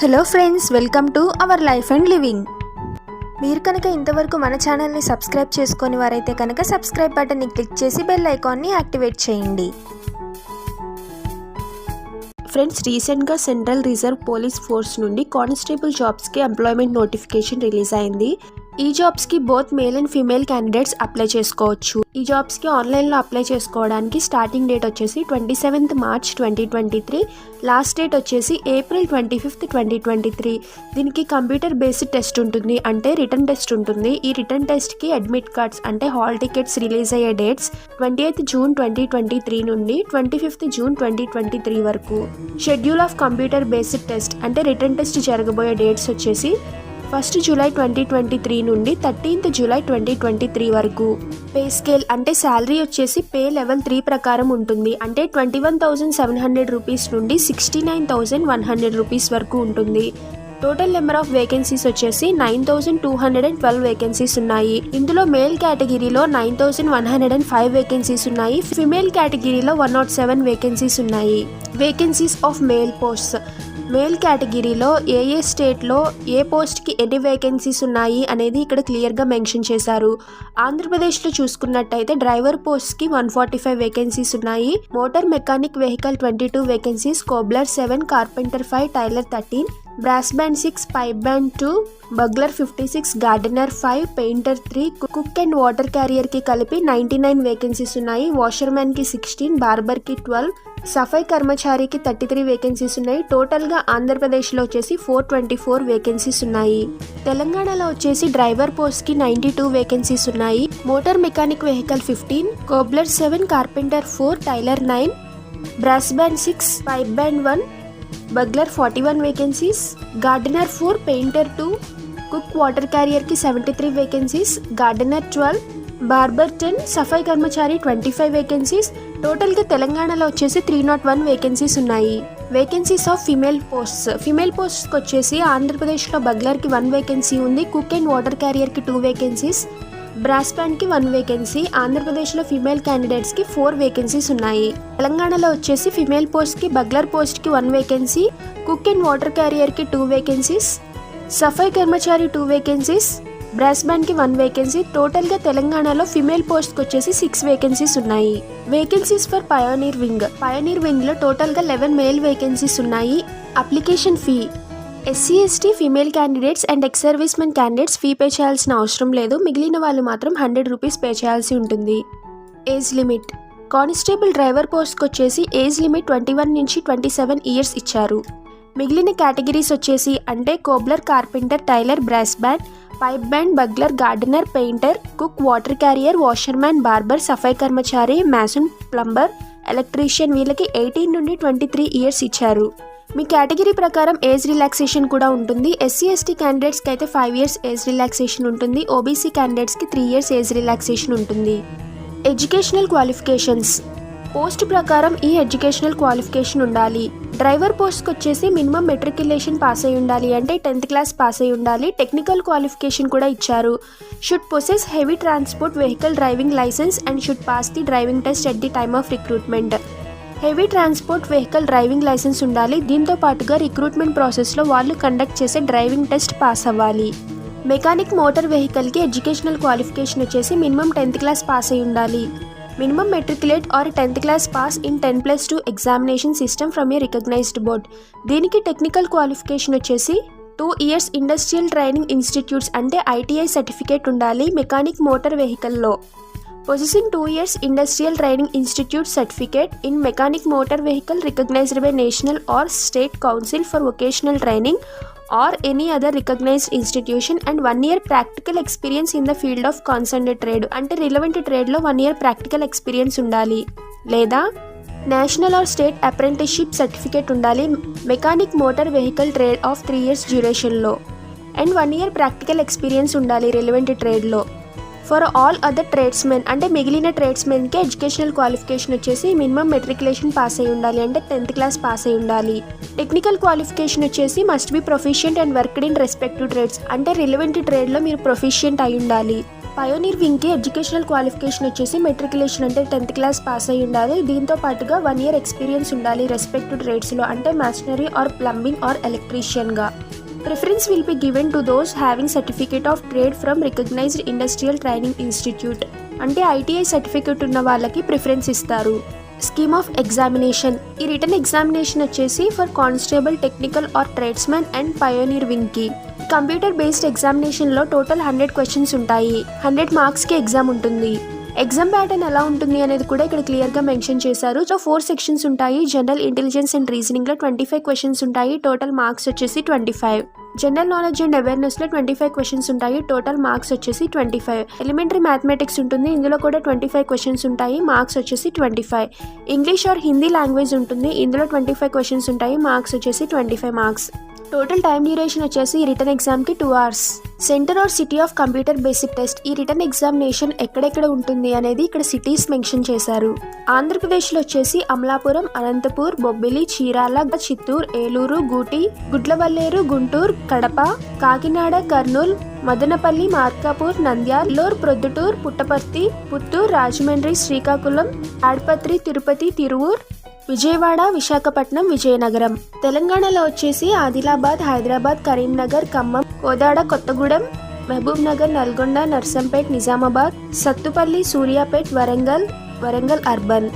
Hello friends, welcome to our life and living. మీరు కనుక ఇంతవరకు మన ఛానల్ని సబ్స్క్రైబ్ చేసుకొని వారైతే కనుక సబ్స్క్రైబ్ బటన్ని క్లిక్ చేసి బెల్ ఐకాన్ని యాక్టివేట్ చేయండి. ఫ్రెండ్స్, రీసెంట్గా సెంట్రల్ రిజర్వ్ పోలీస్ ఫోర్స్ నుండి కానిస్టేబుల్ జాబ్స్కి ఎంప్లాయ్మెంట్ నోటిఫికేషన్ రిలీజ్ అయింది. ఈ జాబ్స్కి both male and female candidates apply చేసుకోవచ్చు. ఈ జాబ్స్కి ఆన్లైన్లో అప్లై చేసుకోవడానికి స్టార్టింగ్ డేట్ వచ్చేసి 27th March 2023, లాస్ట్ డేట్ వచ్చేసి April 25th 2023. దీనికి కంప్యూటర్ బేస్డ్ టెస్ట్ ఉంటుంది, అంటే రిటర్న్ టెస్ట్ ఉంటుంది. ఈ రిటర్న్ టెస్ట్కి అడ్మిట్ కార్డ్స్ అంటే హాల్ టికెట్స్ రిలీజ్ అయ్యే డేట్స్ 28th June 2023 నుండి 25th June 2023 వరకు. Schedule of computer based test అంటే రిటర్న్ టెస్ట్ జరగబోయే డేట్స్ వచ్చేసి 1st July 2023 నుండి 13th July 2023 వరకు. పే స్కేల్ అంటే శాలరీ వచ్చేసి పే లెవెల్ 3 ప్రకారం ఉంటుంది, అంటే 21,700 రూపీస్ నుండి 69,100 రూపీస్ వరకు ఉంటుంది. టోటల్ నెంబర్ ఆఫ్ వేకెన్సీస్ వచ్చేసి 9,212 వేకెన్సీస్ ఉన్నాయి. ఇందులో మేల్ కేటగిరీలో 9,105 వేకెన్సీస్ ఉన్నాయి. ఫిమేల్ కేటగిరీలో 107 వేకెన్సీస్ ఉన్నాయి. Vacancies of male posts. Male కేటగిరీలో ఏ స్టేట్లో ఏ పోస్ట్కి ఎన్ని వేకెన్సీస్ ఉన్నాయి అనేది ఇక్కడ క్లియర్గా మెన్షన్ చేశారు. ఆంధ్రప్రదేశ్లో చూసుకున్నట్టయితే డ్రైవర్ పోస్ట్కి 145 వేకెన్సీస్ ఉన్నాయి. Motor mechanic vehicle 22 vacancies, cobbler 7, carpenter 5, tailor 13, brass band 6, pipe band 2, bugler 56, gardener 5, painter 3, cook and water క్యారియర్కి కలిపి 99 వేకెన్సీస్ ఉన్నాయి. వాషర్మ్యాన్కి 16, బార్బర్కి 12, సఫాయి కర్మచారికి 33 వేకెన్సీస్ ఉన్నాయి. టోటల్గా ఆంధ్రప్రదేశ్లో వచ్చేసి 424 వేకెన్సీస్ ఉన్నాయి. తెలంగాణలో వచ్చేసి డ్రైవర్ పోస్ట్కి 92 వేకెన్సీస్ ఉన్నాయి. Motor mechanic vehicle 15, cobbler 7, carpenter 4, tailor 9, brass band 6, pipe band 1, bugler 41 vacancies, gardener 4, painter 2, cook water క్యారియర్కి 73 vacancies, gardener 12, barber 10, safai karmachari 25 vacancies. టోటల్గా తెలంగాణలో వచ్చేసి 301 వేకెన్సీస్ ఉన్నాయి. Vacancies of female posts. ఫీమేల్ పోస్ట్స్కి వచ్చేసి ఆంధ్రప్రదేశ్లో బగ్లర్కి 1 వేకెన్సీ ఉంది, కుక్ అండ్ వాటర్ క్యారియర్కి 2 వేకెన్సీస్, బ్రాస్ బ్యాండ్కి 1 వేకెన్సీ. ఆంధ్రప్రదేశ్లో ఫీమేల్ క్యాండిడేట్స్కి 4 వేకెన్సీస్ ఉన్నాయి. తెలంగాణలో వచ్చేసి ఫీమేల్ పోస్ట్కి బగ్లర్ పోస్ట్కి 1 వేకెన్సీ, కుక్ అండ్ వాటర్ క్యారియర్కి 2 vacancies, safai karmachari 2 vacancies, brass బ్యాండ్కి 1 వేకెన్సీ. టోటల్గా తెలంగాణలో ఫిమేల్ పోస్ట్కి వచ్చేసి 6 వేకెన్సీస్ ఉన్నాయి. Vacancies for pioneer wing. Pioneer వింగ్లో టోటల్గా 11 మేల్ వేకెన్సీస్ ఉన్నాయి. Application fee. SC ST female candidates and ex service men candidates fee pay చేయాల్సిన అవసరం లేదు. మిగిలిన వాళ్ళు మాత్రం 100 రూపీస్ పే చేయాల్సి ఉంటుంది. Age limit. కానిస్టేబుల్ డ్రైవర్ పోస్ట్కి వచ్చేసి ఏజ్ లిమిట్ 21 నుంచి 27 ఇయర్స్ ఇచ్చారు. మిగిలిన కేటగిరీస్ వచ్చేసి అంటే cobbler, carpenter, tailor, brass band, pipe band, bugler, gardener, painter, cook, water carrier, washerman, barber, safai karmachari, mason, plumber, electrician వీళ్ళకి 18 నుండి 23 ఇయర్స్ ఇచ్చారు. మీ కేటగిరీ ప్రకారం ఏజ్ రిలాక్సేషన్ కూడా ఉంటుంది. SC ST క్యాండిడేట్స్కి అయితే 5 ఇయర్స్ ఏజ్ రిలాక్సేషన్ ఉంటుంది. OBC క్యాండిడేట్స్కి 3 ఇయర్స్ ఏజ్ రిలాక్సేషన్ ఉంటుంది. Educational qualifications. పోస్ట్ ప్రకారం ఈ ఎడ్యుకేషనల్ క్వాలిఫికేషన్ ఉండాలి. డ్రైవర్ పోస్ట్కి వచ్చేసి మినిమం మెట్రికులేషన్ పాస్ అయి ఉండాలి, అంటే 10th క్లాస్ పాస్ అయి ఉండాలి. టెక్నికల్ క్వాలిఫికేషన్ కూడా ఇచ్చారు. Should possess heavy transport vehicle driving licence and should pass the driving test at the time of recruitment. Heavy transport vehicle driving licence ఉండాలి. దీంతో పాటుగా రిక్రూట్మెంట్ ప్రాసెస్లో వాళ్ళు కండక్ట్ చేసే డ్రైవింగ్ టెస్ట్ పాస్ అవ్వాలి. మెకానిక్ మోటార్ వెహికల్కి ఎడ్యుకేషనల్ క్వాలిఫికేషన్ వచ్చేసి minimum 10th class pass అయి ఉండాలి. Minimum matriculate or 10th class pass in 10+2 examination system from a recognised board. దీనికి టెక్నికల్ క్వాలిఫికేషన్ వచ్చేసి 2 ఇయర్స్ ఇండస్ట్రియల్ ట్రైనింగ్ ఇన్స్టిట్యూట్స్ అంటే ITI certificate ఉండాలి mechanic motor వెహికల్లో. Possessing 2 years industrial training institute certificate in mechanic motor vehicle recognised by national or state council for vocational training or any other recognized institution and 1 year practical experience in the field of concerned trade. అంటే relevant ట్రేడ్లో 1 year practical experience ఉండాలి, లేదా national or state apprenticeship certificate ఉండాలి mechanic motor vehicle trade of 3 years డ్యూరేషన్లో, and 1 year practical experience ఉండాలి relevant ట్రేడ్లో. For all other tradesmen అంటే మిగిలిన ట్రేడ్స్మెన్కి ఎడ్యుకేషనల్ క్వాలిఫికేషన్ వచ్చేసి మినిమం మెట్రికులేషన్ పాస్ అయి ఉండాలి, అంటే 10th క్లాస్ పాస్ అయి ఉండాలి. టెక్నికల్ క్వాలిఫికేషన్ వచ్చేసి must be proficient and worked in respective trades, అంటే రిలవెంట్ ట్రేడ్లో మీరు ప్రొఫిషియంట్ అయి ఉండాలి. పయోనీర్ వింగ్కి ఎడ్యుకేషనల్ క్వాలిఫికేషన్ వచ్చేసి మెట్రికులేషన్ అంటే 10th క్లాస్ పాస్ అయి ఉండాలి. దీంతో పాటుగా 1 year ఎక్స్పీరియన్స్ ఉండాలి రెస్పెక్టివ్ ట్రేడ్స్లో, అంటే మాషనరీ ఆర్ ప్లంబింగ్ ఆర్ ఎలక్ట్రీషియన్గా. Preference will be given to those having certificate of trade from recognized industrial training institute. అంటే ITI సర్టిఫికేట్ ఉన్న వాళ్ళకి ప్రిఫరెన్స్ ఇస్తారు. Scheme of examination. ఈ రిటర్న్ ఎగ్జామినేషన్ వచ్చేసి for constable, technical or tradesmen and pioneer వింగ్కి. Computer based ఎగ్జామినేషన్లో total 100 questions ఉంటాయి. 100 marksకి ఎగ్జామ్ ఉంటుంది. ఎగ్జామ్ ప్యాటర్న్ ఎలా ఉంటుంది అనేది కూడా ఇక్కడ క్లియర్గా మెన్షన్ చేశారు. 4 sections ఉంటాయి. జనరల్ ఇంటెలిజెన్స్ అండ్ రీజనింగ్లో 25 questions ఉంటాయి. టోటల్ మార్క్స్ వచ్చేసి 25. జనరల్ నాలెడ్జ్ అండ్ అవేర్నెస్లో 25 questions ఉంటాయి. టోటల్ మార్క్స్ వచ్చేసి 25. ఎలిమెంటరీ మ్యాథమెటిక్స్ ఉంటుంది. ఇందులో కూడా 25 questions ఉంటాయి. మార్క్స్ వచ్చేసి 25. ఇంగ్లీష్ ఆర్ హిందీ లాంగ్వేజ్ ఉంటుంది. ఇందులో 25 questions ఉంటాయి. మార్క్స్ వచ్చేసి 25 marks. టోటల్ టైం డ్యూరేషన్ వచ్చేసి ఈ రిటర్న్ ఎగ్జామ్కి 2 hours. Centre or city of computer basic test. ఈ రిటర్న్ ఎగ్జామినేషన్ ఎక్కడెక్కడ ఉంటుంది అనేది ఇక్కడ సిటీస్ మెన్షన్ చేశారు. ఆంధ్రప్రదేశ్లో వచ్చేసి అమలాపురం, అనంతపూర్, బొబ్బిలి, చీరాల, చిత్తూరు, ఏలూరు, గూటి, గుడ్లవల్లేరు, గుంటూరు, కడప, కాకినాడ, కర్నూలు, మదనపల్లి, మార్కాపూర్, నంద్యాల, ప్రొద్దుటూరు, పుట్టపర్తి, పుత్తూరు, రాజమండ్రి, శ్రీకాకుళం, తాడిపత్రి, తిరుపతి, తిరువూర్, విజయవాడ, విశాఖపట్నం, విజయనగరం. తెలంగాణలో వచ్చేసి Adilabad, Hyderabad, Karimnagar, Khammam, Kodad, Kothagudem, Mahabubnagar, Nalgonda, Narsampet, Nizamabad, Sathupalli, Suryapet, Warangal urban.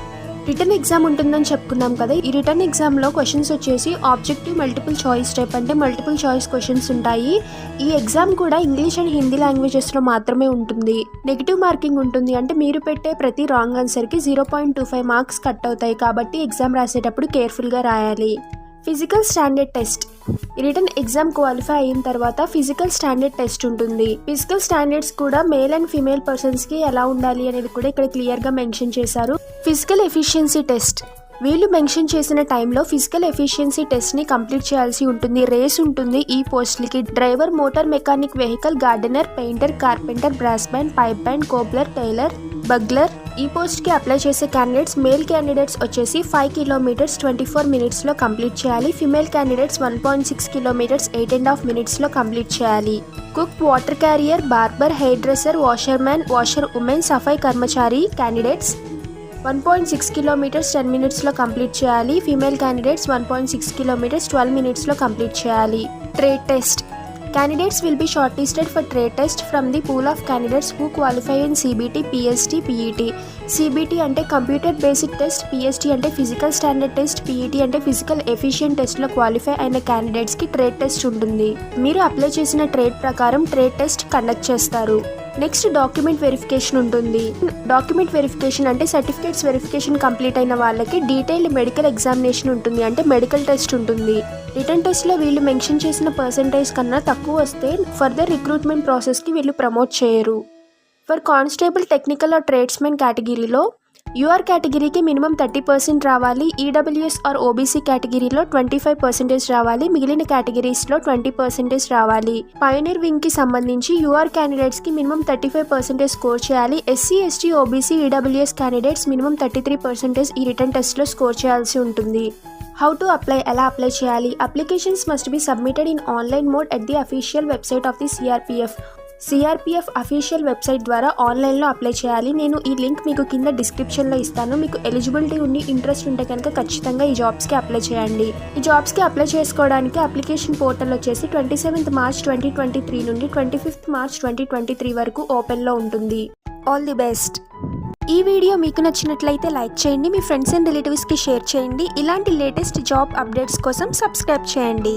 Return exam ఉంటుందని చెప్పుకున్నాం కదా. ఈ రిటర్న్ ఎగ్జామ్లో క్వశ్చన్స్ వచ్చేసి ఆబ్జెక్టివ్ మల్టిపుల్ చాయిస్ టైప్, అంటే మల్టిపుల్ చాయిస్ క్వశ్చన్స్ ఉంటాయి. ఈ ఎగ్జామ్ కూడా ఇంగ్లీష్ అండ్ హిందీ లాంగ్వేజెస్లో మాత్రమే ఉంటుంది. నెగిటివ్ మార్కింగ్ ఉంటుంది, అంటే మీరు పెట్టే ప్రతి రాంగ్ ఆన్సర్కి 0.25 marks కట్ అవుతాయి. కాబట్టి ఎగ్జామ్ రాసేటప్పుడు కేర్ఫుల్గా రాయాలి. Physical standard test. Return exam qualify అయిన తర్వాత ఫిజికల్ స్టాండర్డ్ టెస్ట్ ఉంటుంది. ఫిజికల్ స్టాండర్డ్స్ కూడా మేల్ అండ్ ఫీమేల్ పర్సన్స్కి ఎలా ఉండాలి అనేది కూడా ఇక్కడ క్లియర్గా మెన్షన్ చేశారు. Physical efficiency test. వీళ్ళు మెన్షన్ చేసిన టైంలో ఫిజికల్ ఎఫిషియన్సీ టెస్ట్ని కంప్లీట్ చేయాల్సి ఉంటుంది. రేస్ ఉంటుంది. ఈ పోస్ట్లకి driver, motor mechanic, vehicle, gardener, painter, carpenter, brass band, pipe band, cobbler, tailor, bugler. ఈ పోస్ట్కి అప్లై చేసే క్యాండిడేట్స్ మేల్ క్యాండిడేట్స్ వచ్చేసి 5 kilometers 24 minutesలో కంప్లీట్ చేయాలి. ఫిమేల్ క్యాండిడేట్స్ 1.6 kilometers 8.5 minutesలో కంప్లీట్ చేయాలి. Cook, water carrier, barber, hair dresser, washerman, washer women, సఫాయి కర్మచారి క్యాండిడేట్స్ 1.6 kilometers 10 minutesలో కంప్లీట్ చేయాలి. ఫీమేల్ క్యాండిడేట్స్ 1.6 kilometers 12 minutesలో కంప్లీట్ చేయాలి. Trade test. Candidates will be shortlisted for trade test from the pool of candidates who qualify in CBT, PST, PET. CBT అంటే computer basic test, PST అంటే physical standard test, PET అంటే physical efficient టెస్ట్లో qualify అయిన క్యాండిడేట్స్కి trade test ఉంటుంది. మీరు apply చేసిన trade ప్రకారం ట్రేడ్ టెస్ట్ కండక్ట్ చేస్తారు. నెక్స్ట్ డాక్యుమెంట్ వెరిఫికేషన్ ఉంటుంది. డాక్యుమెంట్ వెరిఫికేషన్ అంటే సర్టిఫికేట్స్ వెరిఫికేషన్ కంప్లీట్ అయిన వాళ్ళకి డీటెయిల్డ్ మెడికల్ ఎగ్జామినేషన్ ఉంటుంది, అంటే మెడికల్ టెస్ట్ ఉంటుంది. రిటర్న్ టెస్ట్లో వీళ్ళు మెన్షన్ చేసిన పర్సంటేజ్ కన్నా తక్కువ వస్తే ఫర్దర్ రిక్రూట్మెంట్ ప్రాసెస్కి వీళ్ళు ప్రమోట్ చేయరు. For constable, technical or tradesmen కేటగిరీలో యూఆర్ కేటగిరీకి మినిమం 30% రావాలి. ఈడబ్ల్యూఎస్ ఆర్ ఓబీసీ కేటగిరీలో 25% రావాలి. మిగిలిన కేటగిరీస్లో 20% రావాలి. పయోనీర్ వింగ్కి సంబంధించి యూఆర్ క్యాండిడేట్స్కి మినిమం 35% స్కోర్ చేయాలి. SC, ST, OBC, EWS candidates minimum 33% ఈ రిటర్న్ టెస్ట్లో స్కోర్ చేయాల్సి ఉంటుంది. హౌ టు అప్లై, ఎలా అప్లై చేయాలి? Applications must be submitted in online mode at the official website of the CRPF official website ద్వారా ఆన్లైన్లో అప్లై చేయాలి. నేను ఈ లింక్ మీకు కింద డిస్క్రిప్షన్లో ఇస్తాను. మీకు ఎలిజిబిలిటీ ఉండి ఇంట్రెస్ట్ ఉంటే కనుక ఖచ్చితంగా ఈ జాబ్స్కి అప్లై చేయండి. ఈ జాబ్స్కి అప్లై చేసుకోవడానికి అప్లికేషన్ పోర్టల్ వచ్చేసి 27th March 2023 నుండి 25th March 2023 వరకు ఓపెన్లో ఉంటుంది. All the best. ఈ వీడియో మీకు నచ్చినట్లయితే లైక్ చేయండి, మీ ఫ్రెండ్స్ అండ్ రిలేటివ్స్కి షేర్ చేయండి. ఇలాంటి లేటెస్ట్ జాబ్ అప్డేట్స్ కోసం సబ్స్క్రైబ్ చేయండి.